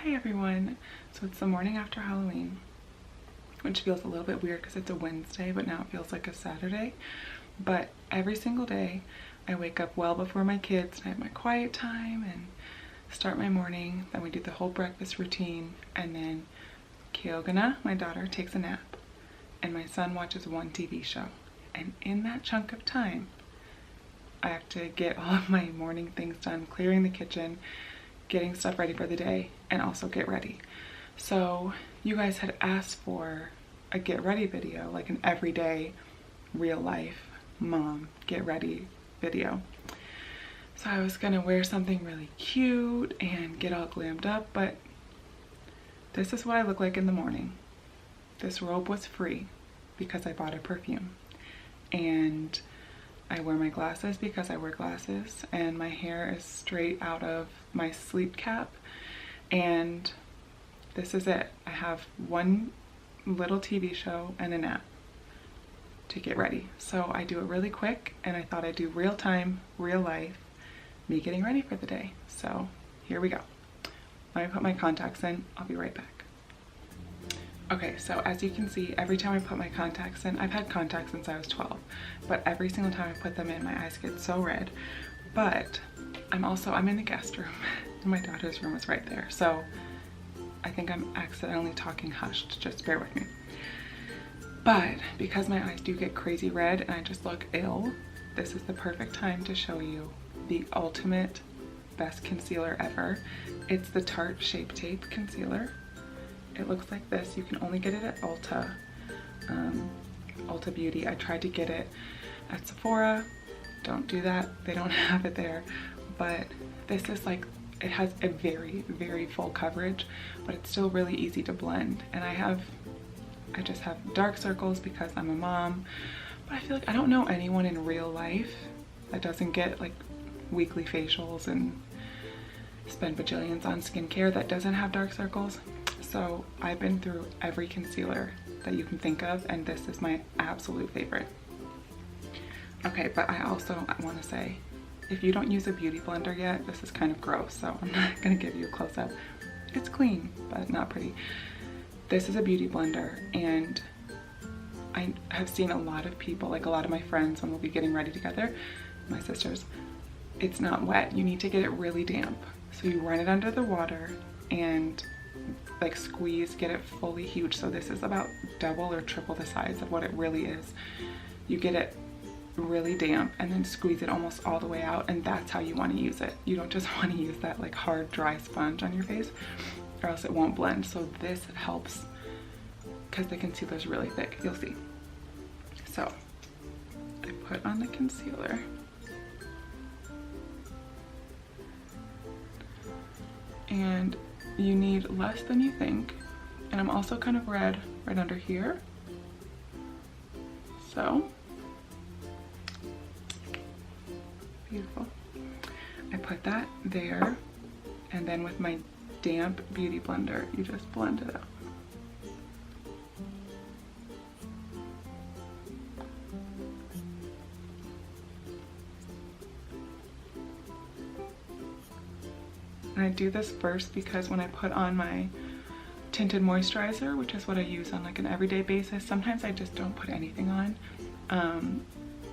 Hi everyone. So it's the morning after Halloween, which feels a little bit weird because it's a Wednesday, but now it feels like a Saturday. But every single day I wake up well before my kids and I have my quiet time and start my morning. Then we do the whole breakfast routine, and then Keogana, my daughter, takes a nap and my son watches one TV show. And in that chunk of time, I have to get all of my morning things done, clearing the kitchen, getting stuff ready for the day, and also get ready. So you guys had asked for a get ready video, like an everyday real life mom get ready video. So I was gonna wear something really cute and get all glammed up, but this is what I look like in the morning. This robe was free because I bought a perfume, and I wear my glasses because I wear glasses, and my hair is straight out of my sleep cap, and this is it. I have one little TV show and a nap to get ready. So I do it really quick, and I thought I'd do real time, real life, me getting ready for the day. So here we go. Let me put my contacts in. I'll be right back. Okay, so as you can see, every time I put my contacts in, I've had contacts since I was 12, but every single time I put them in, my eyes get so red. But I'm in the guest room, and my daughter's room is right there. So I think I'm accidentally talking hushed, just bear with me. But because my eyes do get crazy red and I just look ill, this is the perfect time to show you the ultimate best concealer ever. It's the Tarte Shape Tape Concealer. It looks like this. You can only get it at Ulta Beauty. I tried to get it at Sephora. Don't do that. They don't have it there. But this is like, it has a very, very full coverage, but it's still really easy to blend. And I just have dark circles because I'm a mom, but I feel like I don't know anyone in real life that doesn't get like weekly facials and spend bajillions on skincare that doesn't have dark circles. So I've been through every concealer that you can think of, and this is my absolute favorite. Okay, but I also want to say, if you don't use a beauty blender yet, this is kind of gross, so I'm not going to give you a close-up. It's clean, but not pretty. This is a beauty blender, and I have seen a lot of people, like a lot of my friends, when we'll be getting ready together, my sisters, it's not wet. You need to get it really damp. So you run it under the water and like squeeze, get it fully huge. So this is about double or triple the size of what it really is. You get it really damp and then squeeze it almost all the way out, and that's how you want to use it. You don't just want to use that like hard dry sponge on your face, or else it won't blend. So this helps because the concealer is really thick. You'll see. So I put on the concealer. And you need less than you think. And I'm also kind of red right under here. So, beautiful. I put that there, and then with my damp beauty blender, you just blend it out. And I do this first because when I put on my tinted moisturizer, which is what I use on like an everyday basis, sometimes I just don't put anything on,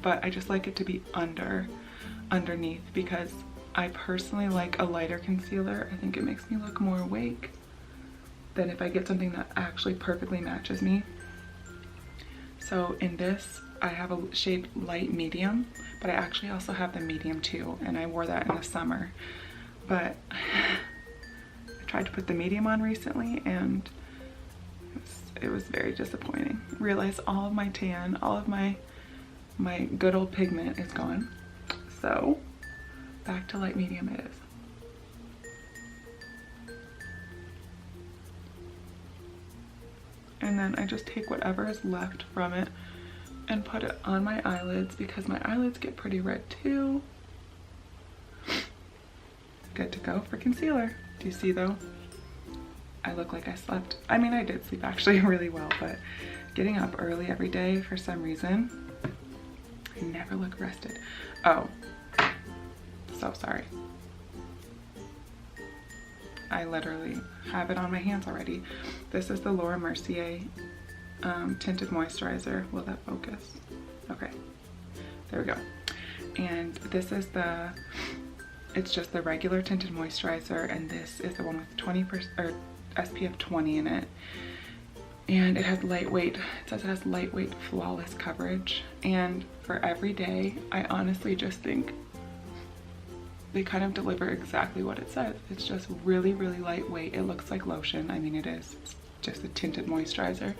but I just like it to be underneath because I personally like a lighter concealer. I think it makes me look more awake than if I get something that actually perfectly matches me. So in this, I have a shade light medium, but I actually also have the medium too, and I wore that in the summer. But I tried to put the medium on recently, and it was very disappointing. Realized all of my tan, all of my good old pigment is gone. So back to light medium it is. And then I just take whatever is left from it and put it on my eyelids because my eyelids get pretty red too. Good to go for concealer. Do you see though? I look like I slept. I mean, I did sleep actually really well, but getting up early every day for some reason, I never look rested. Oh, so sorry. I literally have it on my hands already. This is the Laura Mercier tinted moisturizer. Will that focus? Okay, there we go. And this is it's just the regular tinted moisturizer, and this is the one with 20% or SPF 20 in it. And it has lightweight, it says it has lightweight flawless coverage. And for every day, I honestly just think they kind of deliver exactly what it says. It's just really, really lightweight. It looks like lotion. I mean, it is. It's just a tinted moisturizer,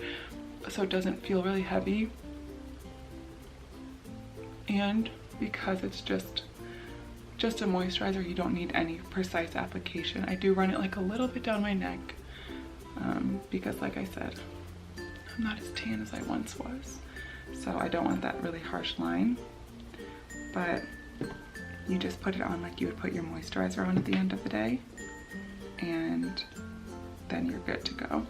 so it doesn't feel really heavy. And because it's just a moisturizer, you don't need any precise application. I do run it like a little bit down my neck because, like I said, I'm not as tan as I once was, so I don't want that really harsh line. But you just put it on like you would put your moisturizer on at the end of the day, and then you're good to go.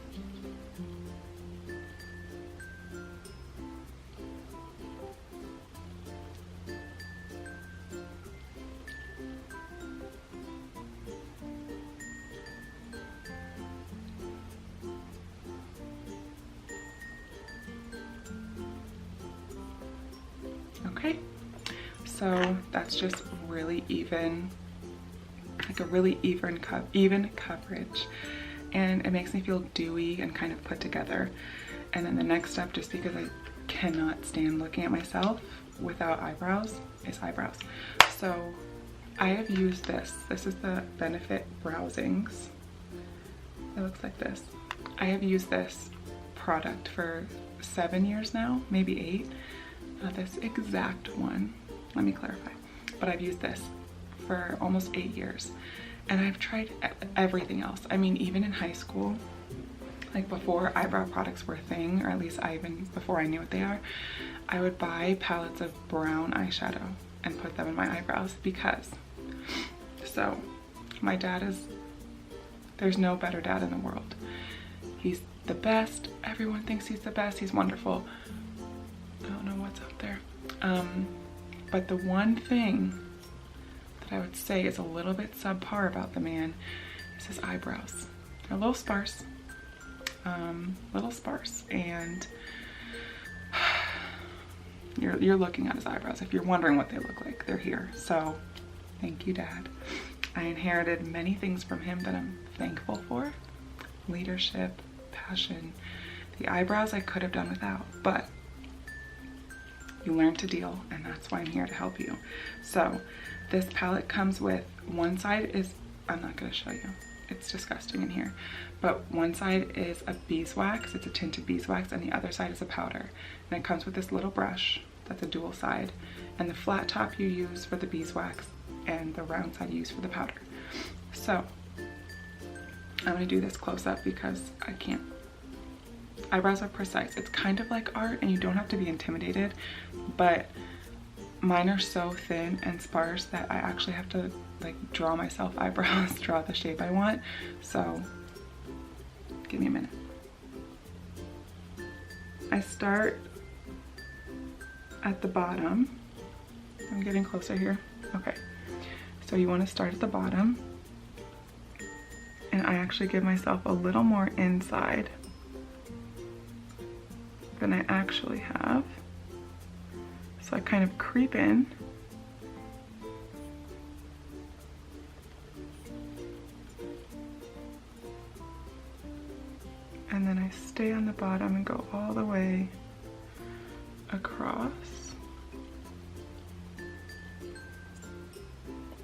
Okay, so that's just really even, like a really even coverage, and it makes me feel dewy and kind of put together. And then the next step, just because I cannot stand looking at myself without eyebrows, is eyebrows. So I have used this. This is the Benefit Browsings. It looks like this. I have used this product for 7 years now, maybe 8. Not this exact one, let me clarify, but I've used this for almost 8 years, and I've tried everything else. I mean, even in high school, like before eyebrow products were a thing, or at least before I knew what they are, I would buy palettes of brown eyeshadow and put them in my eyebrows because, so my dad there's no better dad in the world. He's the best, everyone thinks he's the best, he's wonderful. I don't know what's up there. But the one thing that I would say is a little bit subpar about the man is his eyebrows. They're a little sparse, and you're looking at his eyebrows. If you're wondering what they look like, they're here. So thank you, Dad. I inherited many things from him that I'm thankful for. Leadership, passion. The eyebrows I could have done without, but you learn to deal, and that's why I'm here to help you. So this palette comes with, one side is, I'm not going to show you, it's disgusting in here, but one side is a beeswax, it's a tinted beeswax, and the other side is a powder. And it comes with this little brush that's a dual side, and the flat top you use for the beeswax and the round side you use for the powder. So I'm going to do this close up because I can't. Eyebrows are precise. It's kind of like art, and you don't have to be intimidated, but mine are so thin and sparse that I actually have to like draw myself eyebrows, draw the shape I want. So give me a minute. I start at the bottom. I'm getting closer here. Okay, so you want to start at the bottom, and I actually give myself a little more inside than I actually have. So I kind of creep in. And then I stay on the bottom and go all the way across.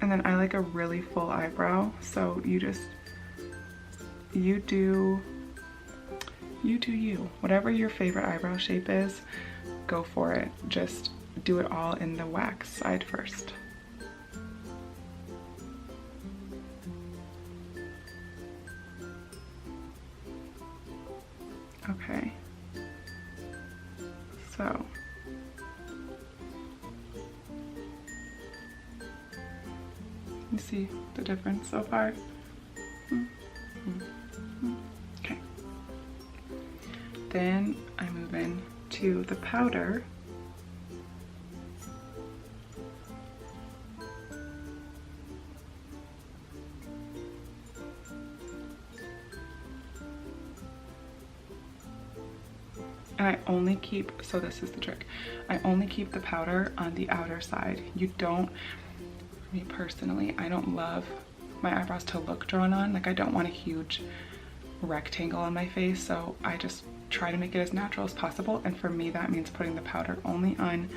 And then I like a really full eyebrow, so you do you. Whatever your favorite eyebrow shape is, go for it. Just do it all in the wax side first. Okay. So you see the difference so far? Okay. Then I move in to the powder. And I only keep, so this is the trick, I only keep the powder on the outer side. You don't, me personally, I don't love my eyebrows to look drawn on. Like I don't want a huge rectangle on my face, so I just try to make it as natural as possible. And for me that means putting the powder only on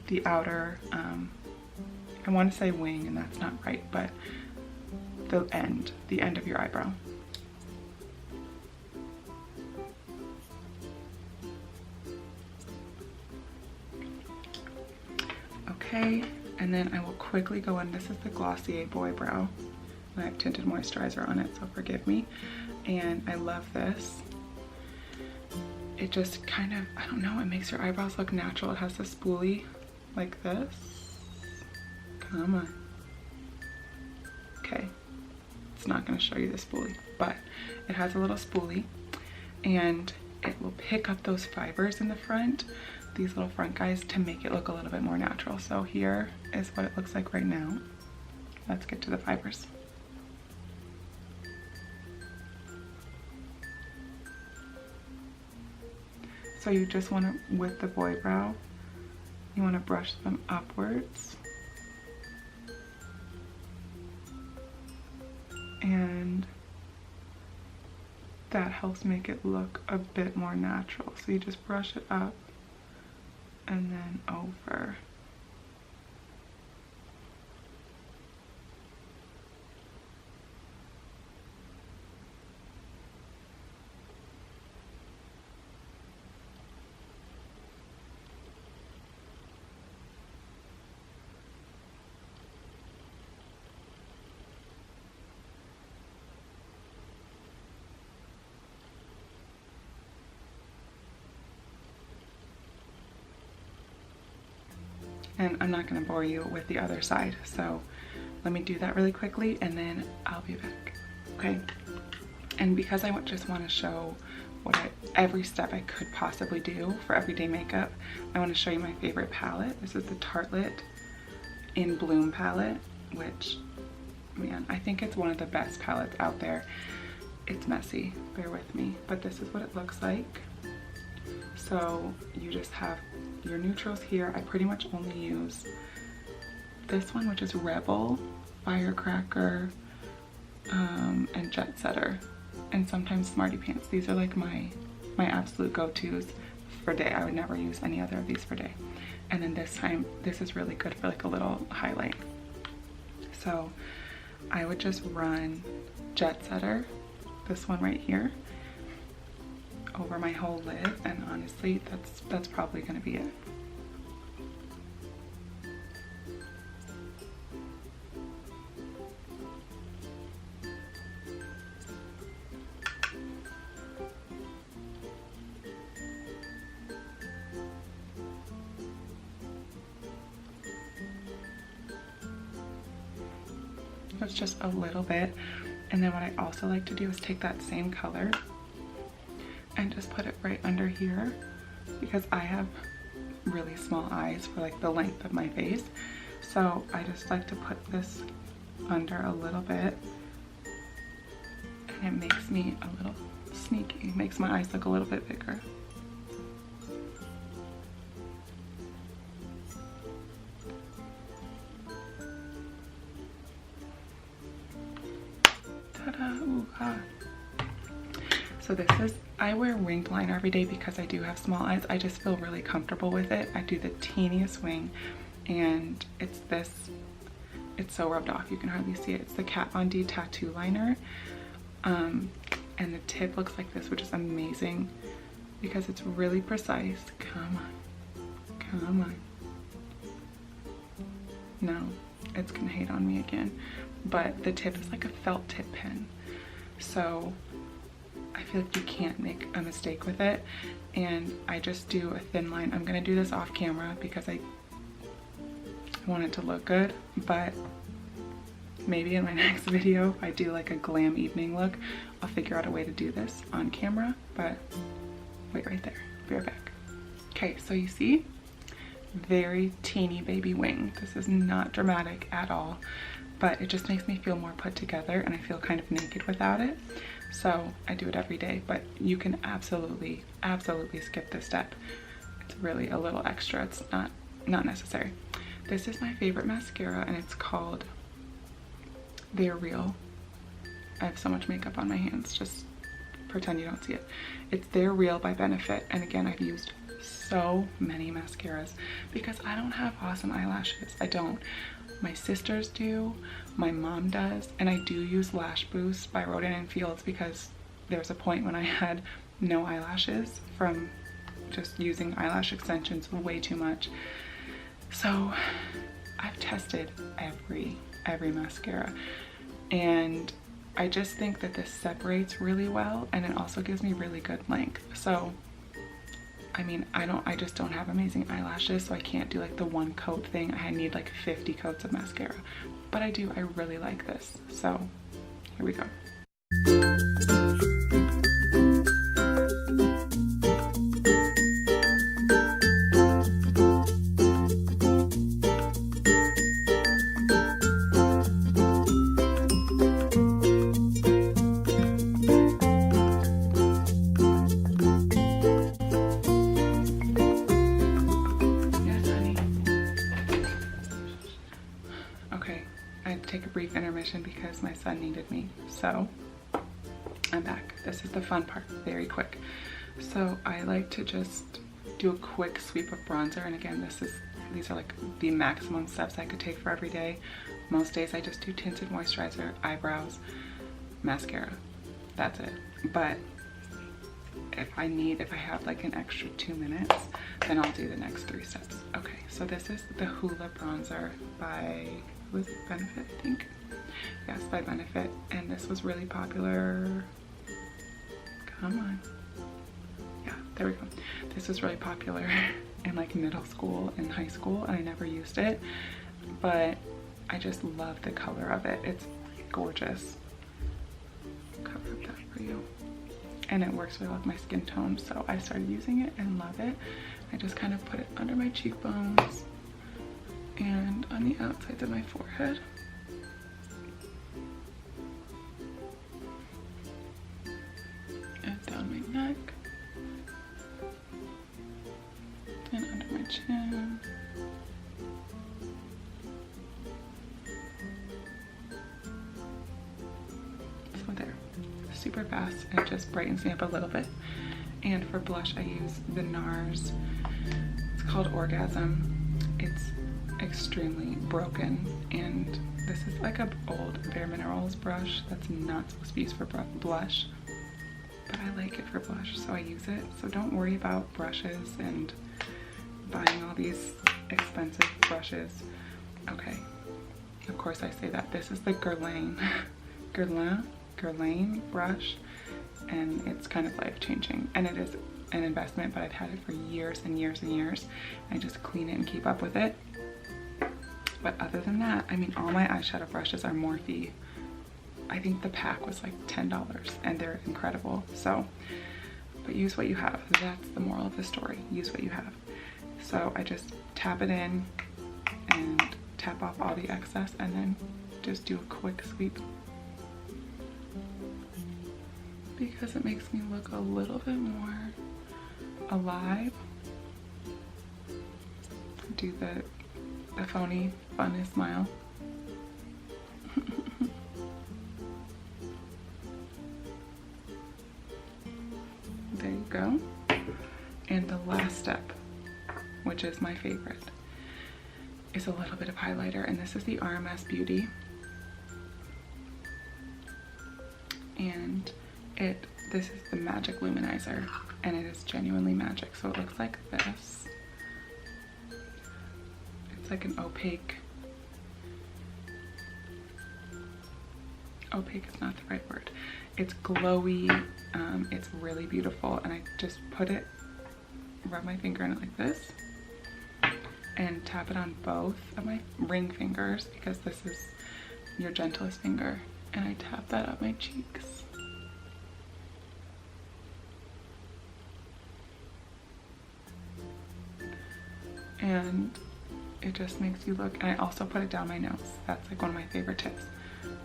the outer, I want to say wing, and that's not right, but the end of your eyebrow. Okay, and then I will quickly go in. This is the Glossier Boy Brow. I have tinted moisturizer on it, so forgive me. And I love this. It just kind of, I don't know, it makes your eyebrows look natural. It has the spoolie like this. Come on. Okay, it's not going to show you the spoolie, but it has a little spoolie, and it will pick up those fibers in the front, these little front guys, to make it look a little bit more natural. So here is what it looks like right now. Let's get to the fibers. So you just want to, with the boy brow, you want to brush them upwards. And that helps make it look a bit more natural. So you just brush it up and then over. And I'm not going to bore you with the other side, so let me do that really quickly and then I'll be back. Okay, and because I just want to show every step I could possibly do for everyday makeup, I want to show you my favorite palette. This is the Tartelette in Bloom palette, which, man, I think it's one of the best palettes out there. It's messy, bear with me, but this is what it looks like. So you just have your neutrals here. I pretty much only use this one, which is Rebel, Firecracker, and Jet Setter, and sometimes Smarty Pants. These are like my absolute go-tos for day. I would never use any other of these for day. And then this time, this is really good for like a little highlight. So I would just run Jet Setter, this one right here, over my whole lid, and honestly that's probably gonna be it. That's just a little bit. And then what I also like to do is take that same color and just put it right under here, because I have really small eyes for like the length of my face. So I just like to put this under a little bit, and it makes me a little sneaky. It makes my eyes look a little bit bigger. Ta-da! Ooh, ah. So this is, I wear winged liner every day because I do have small eyes. I just feel really comfortable with it. I do the teeniest wing, and it's this, it's so rubbed off you can hardly see it. It's the Kat Von D tattoo liner, and the tip looks like this, which is amazing because it's really precise. Come on, come on. No, it's gonna hate on me again, but the tip is like a felt tip pen, so I feel like you can't make a mistake with it. And I just do a thin line. I'm gonna do this off camera because I want it to look good, but maybe in my next video, if I do like a glam evening look, I'll figure out a way to do this on camera. But wait right there, I'll be right back. Okay, so you see, very teeny baby wing. This is not dramatic at all, but it just makes me feel more put together, and I feel kind of naked without it. So I do it every day, but you can absolutely skip this step. It's really a little extra. It's not necessary. This is my favorite mascara, and it's called They're Real. I have so much makeup on my hands, just pretend you don't see it. It's They're Real by Benefit, and again, I've used so many mascaras because I don't have awesome eyelashes. I don't. My sisters do, my mom does, and I do use Lash Boost by Rodan & Fields because there's a point when I had no eyelashes from just using eyelash extensions way too much. So I've tested every mascara, and I just think that this separates really well, and it also gives me really good length. So I mean, I just don't have amazing eyelashes, so I can't do like the one coat thing. I need like 50 coats of mascara, but I really like this. So here we go. Take a brief intermission because my son needed me, so I'm back. This is the fun part, very quick. So I like to just do a quick sweep of bronzer, and again, these are like the maximum steps I could take for every day. Most days I just do tinted moisturizer, eyebrows, mascara. That's it. But if I have like an extra 2 minutes, then I'll do the next 3 steps. Okay, so this is the Hoola bronzer by Benefit, I think. Yes, by Benefit, and this was really popular. Come on. Yeah, there we go. This was really popular in like middle school and high school, and I never used it, but I just love the color of it. It's gorgeous. Cover up that for you. And it works really well with my skin tone, so I started using it and love it. I just kind of put it under my cheekbones and on the outsides of my forehead. And down my neck. And under my chin. So there. Super fast, and it just brightens me up a little bit. And for blush, I use the NARS. It's called Orgasm. It's extremely broken, and this is like an old Bare Minerals brush that's not supposed to be used for blush, but I like it for blush, so I use it. So don't worry about brushes and buying all these expensive brushes. Okay, of course I say that. This is the Guerlain brush, and it's kind of life-changing, and it is an investment, but I've had it for years and years and years. I just clean it and keep up with it. But other than that, I mean, all my eyeshadow brushes are Morphe. I think the pack was like $10, and they're incredible. So, but use what you have. That's the moral of the story. Use what you have. So I just tap it in and tap off all the excess, and then just do a quick sweep, because it makes me look a little bit more alive. Do the phony funny smile. There you go. And the last step, which is my favorite, is a little bit of highlighter, and this is the RMS Beauty. And this is the Magic Luminizer, and it is genuinely magic. So it looks like this. It's like an opaque is not the right word. It's glowy, it's really beautiful, and I just rub my finger in it like this, and tap it on both of my ring fingers, because this is your gentlest finger, and I tap that up my cheeks. And it just makes you look, and I also put it down my nose. That's like one of my favorite tips.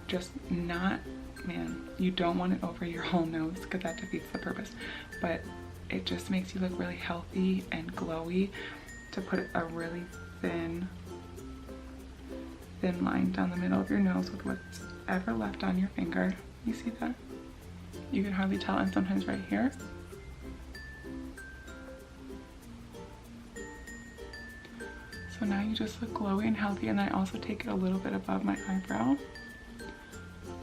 Just not man, you don't want it over your whole nose because that defeats the purpose, but it just makes you look really healthy and glowy to put a really thin line down the middle of your nose with what's ever left on your finger. You see that? You can hardly tell, and sometimes right here. So now you just look glowy and healthy, and I also take it a little bit above my eyebrow.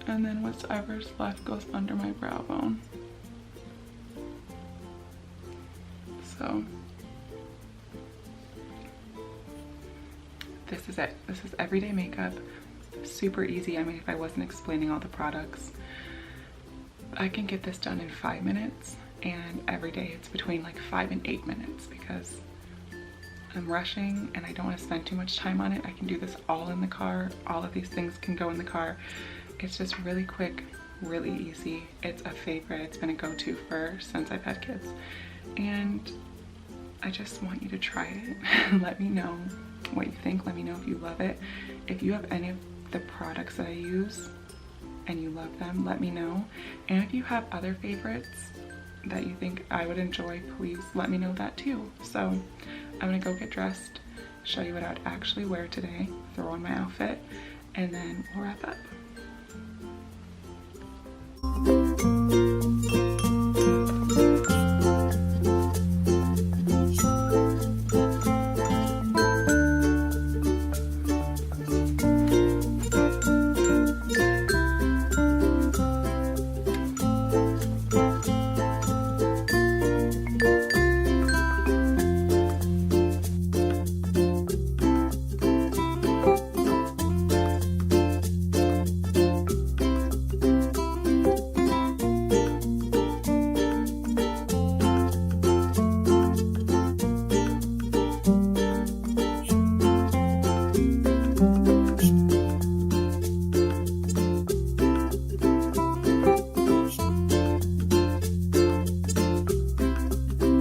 And then whatever's left goes under my brow bone. So this is it. This is everyday makeup. Super easy. I mean, if I wasn't explaining all the products, I can get this done in 5 minutes, and every day it's between like 5 and 8 minutes because I'm rushing and I don't want to spend too much time on it. I can do this all in the car. All of these things can go in the car. It's just really quick, really easy. It's a favorite. It's been a go-to since I've had kids. And I just want you to try it. Let me know what you think. Let me know if you love it. If you have any of the products that I use and you love them, let me know. And if you have other favorites that you think I would enjoy, please let me know that too. So I'm gonna go get dressed, show you what I would actually wear today, throw on my outfit, and then we'll wrap up.